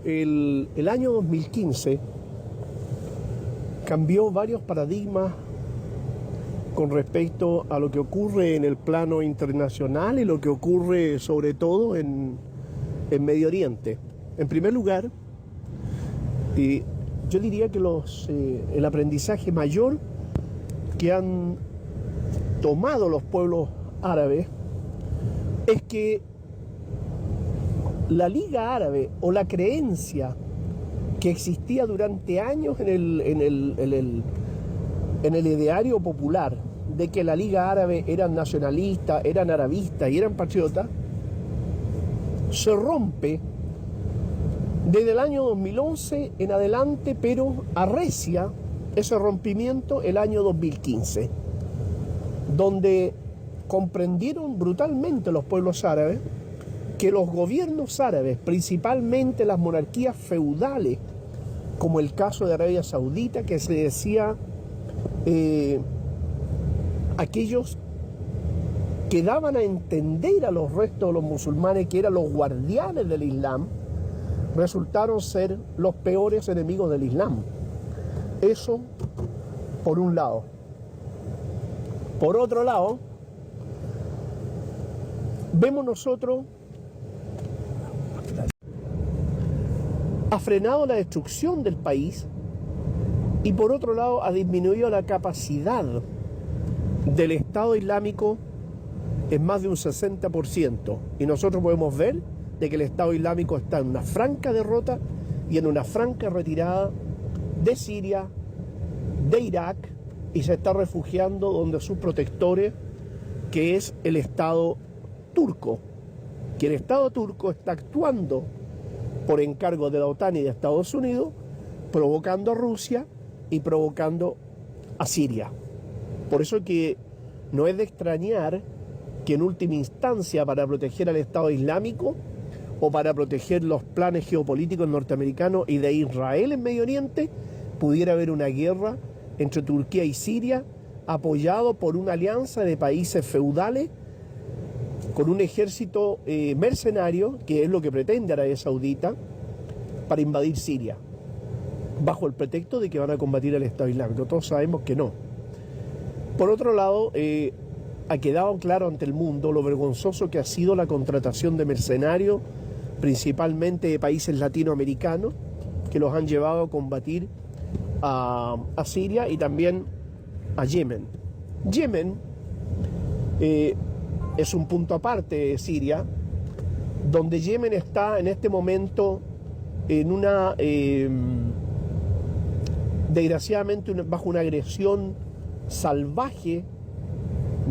el año 2015 cambió varios paradigmas con respecto a lo que ocurre en el plano internacional y lo que ocurre sobre todo en Medio Oriente. En primer lugar, yo diría que el aprendizaje mayor que han tomado los pueblos árabes es que la Liga Árabe o la creencia que existía durante años en el ideario popular de que la Liga Árabe eran nacionalistas, eran arabistas y eran patriotas, se rompe desde el año 2011 en adelante, pero arrecia ese rompimiento el año 2015, donde comprendieron brutalmente los pueblos árabes que los gobiernos árabes, principalmente las monarquías feudales, como el caso de Arabia Saudita, que se decía aquellos que daban a entender a los restos de los musulmanes que eran los guardianes del Islam, resultaron ser los peores enemigos del Islam. Eso por un lado. Por otro lado, vemos nosotros ha frenado la destrucción del país y por otro lado ha disminuido la capacidad del Estado Islámico en más de un 60%. Y nosotros podemos ver de que el Estado Islámico está en una franca derrota y en una franca retirada de Siria, de Irak, y se está refugiando donde sus protectores, que es el Estado turco, que el Estado turco está actuando por encargo de la OTAN y de Estados Unidos, provocando a Rusia y provocando a Siria. Por eso que no es de extrañar que en última instancia, para proteger al Estado Islámico o para proteger los planes geopolíticos norteamericanos y de Israel en Medio Oriente, pudiera haber una guerra entre Turquía y Siria, apoyado por una alianza de países feudales con un ejército mercenario, que es lo que pretende Arabia Saudita, para invadir Siria, bajo el pretexto de que van a combatir al Estado Islámico. Todos sabemos que no. Por otro lado, ha quedado claro ante el mundo lo vergonzoso que ha sido la contratación de mercenarios, principalmente de países latinoamericanos, que los han llevado a combatir a Siria y también a Yemen. Yemen es un punto aparte de Siria, donde Yemen está en este momento en una, desgraciadamente, bajo una agresión salvaje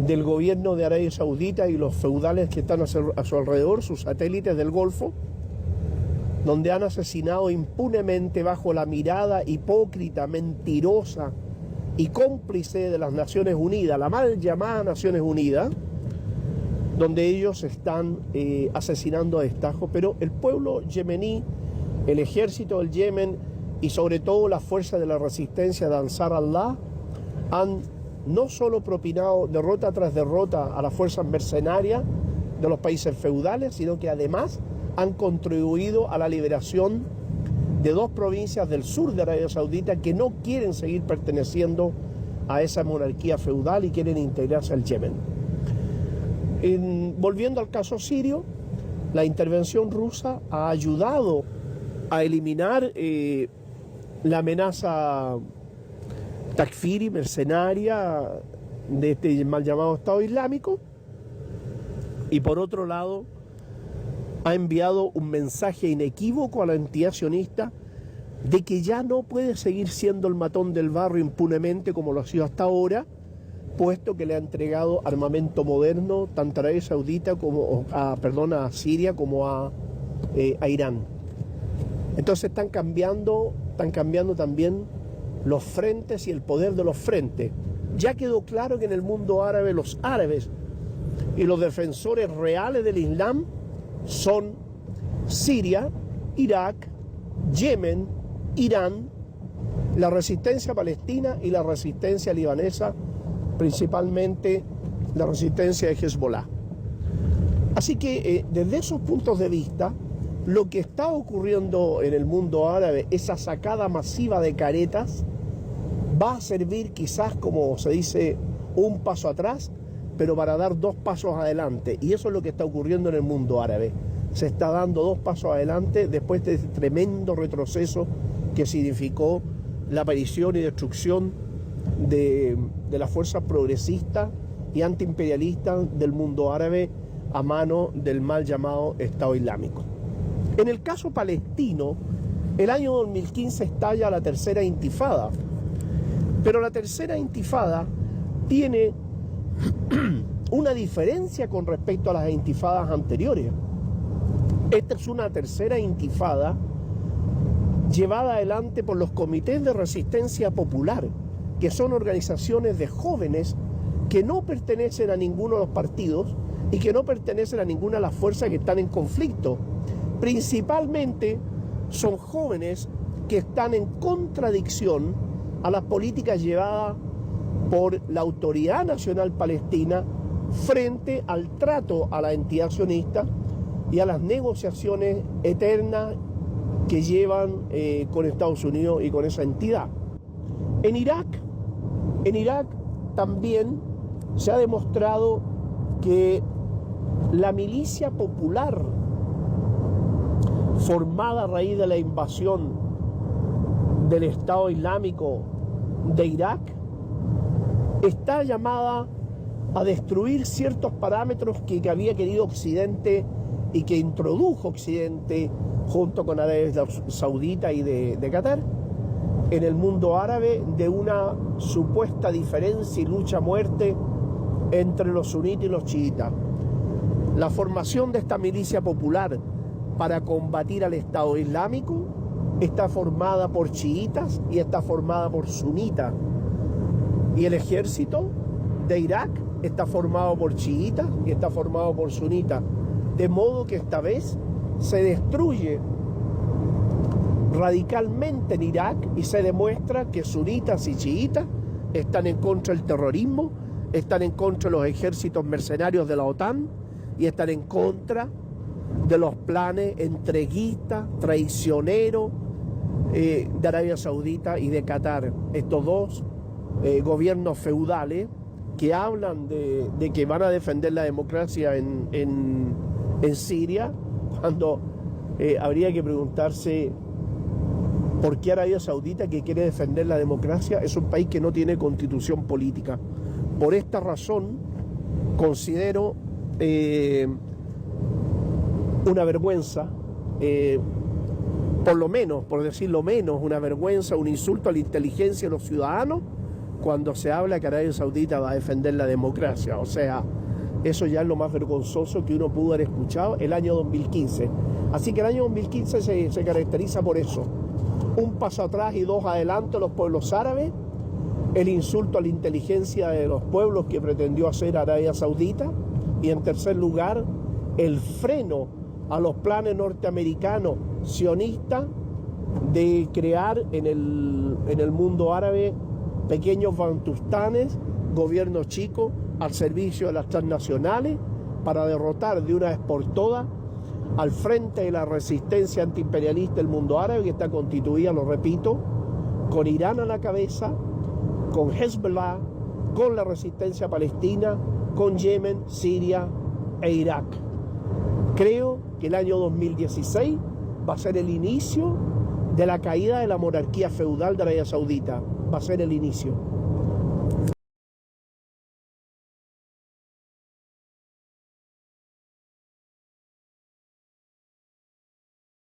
del gobierno de Arabia Saudita y los feudales que están a su alrededor, sus satélites del Golfo, donde han asesinado impunemente bajo la mirada hipócrita, mentirosa y cómplice de las Naciones Unidas, la mal llamada Naciones Unidas, donde ellos están asesinando a destajo. Pero el pueblo yemení, el ejército del Yemen y sobre todo las fuerzas de la resistencia de Ansar Allah han no solo propinado derrota tras derrota a las fuerzas mercenarias de los países feudales, sino que además han contribuido a la liberación de dos provincias del sur de Arabia Saudita que no quieren seguir perteneciendo a esa monarquía feudal y quieren integrarse al Yemen. Volviendo al caso sirio, la intervención rusa ha ayudado a eliminar la amenaza takfiri, mercenaria, de este mal llamado Estado Islámico, y por otro lado ha enviado un mensaje inequívoco a la entidad sionista de que ya no puede seguir siendo el matón del barrio impunemente como lo ha sido hasta ahora, puesto que le ha entregado armamento moderno tanto a Arabia Saudita como a Siria como a Irán. Entonces están cambiando también los frentes y el poder de los frentes. Ya quedó claro que en el mundo árabe los árabes y los defensores reales del Islam son Siria, Irak, Yemen, Irán, la resistencia palestina y la resistencia libanesa, principalmente la resistencia de Hezbollah. Así que desde esos puntos de vista, lo que está ocurriendo en el mundo árabe, esa sacada masiva de caretas, va a servir quizás, como se dice, un paso atrás, pero para dar 2 pasos adelante. Y eso es lo que está ocurriendo en el mundo árabe. Se está dando 2 pasos adelante después de ese tremendo retroceso que significó la aparición y destrucción de las fuerzas progresistas y antiimperialistas del mundo árabe a mano del mal llamado Estado Islámico. En el caso palestino, el año 2015 estalla la tercera intifada, pero la tercera intifada tiene una diferencia con respecto a las intifadas anteriores. Esta es una tercera intifada llevada adelante por los comités de resistencia popular, que son organizaciones de jóvenes que no pertenecen a ninguno de los partidos y que no pertenecen a ninguna de las fuerzas que están en conflicto. Principalmente son jóvenes que están en contradicción a las políticas llevadas por la Autoridad Nacional Palestina frente al trato a la entidad sionista y a las negociaciones eternas que llevan con Estados Unidos y con esa entidad. En Irak también se ha demostrado que la milicia popular formada a raíz de la invasión del Estado Islámico de Irak está llamada a destruir ciertos parámetros que había querido Occidente y que introdujo Occidente junto con Arabia Saudita y de Qatar en el mundo árabe, de una supuesta diferencia y lucha a muerte entre los sunitas y los chiitas. La formación de esta milicia popular para combatir al Estado Islámico está formada por chiitas y está formada por sunitas. Y el ejército de Irak está formado por chiitas y está formado por sunitas. De modo que esta vez se destruye radicalmente en Irak y se demuestra que sunitas y chiitas están en contra del terrorismo, están en contra de los ejércitos mercenarios de la OTAN y están en contra de los planes entreguistas, traicioneros de Arabia Saudita y de Qatar. Estos dos gobiernos feudales que hablan de que van a defender la democracia en Siria, cuando habría que preguntarse por qué Arabia Saudita, que quiere defender la democracia, es un país que no tiene constitución política. Por esta razón considero una vergüenza, por lo menos, por decirlo menos, una vergüenza, un insulto a la inteligencia de los ciudadanos cuando se habla que Arabia Saudita va a defender la democracia. O sea, eso ya es lo más vergonzoso que uno pudo haber escuchado el año 2015. Así que el año 2015 se caracteriza por eso. Un paso atrás y 2 adelante los pueblos árabes, el insulto a la inteligencia de los pueblos que pretendió hacer Arabia Saudita, y en tercer lugar, el freno a los planes norteamericanos sionistas de crear en el mundo árabe pequeños bantustanes, gobiernos chicos al servicio de las transnacionales para derrotar de una vez por todas al frente de la resistencia antiimperialista del mundo árabe, que está constituida, lo repito, con Irán a la cabeza, con Hezbollah, con la resistencia palestina, con Yemen, Siria e Irak. Creo que el año 2016 va a ser el inicio de la caída de la monarquía feudal de Arabia Saudita. Va a ser el inicio.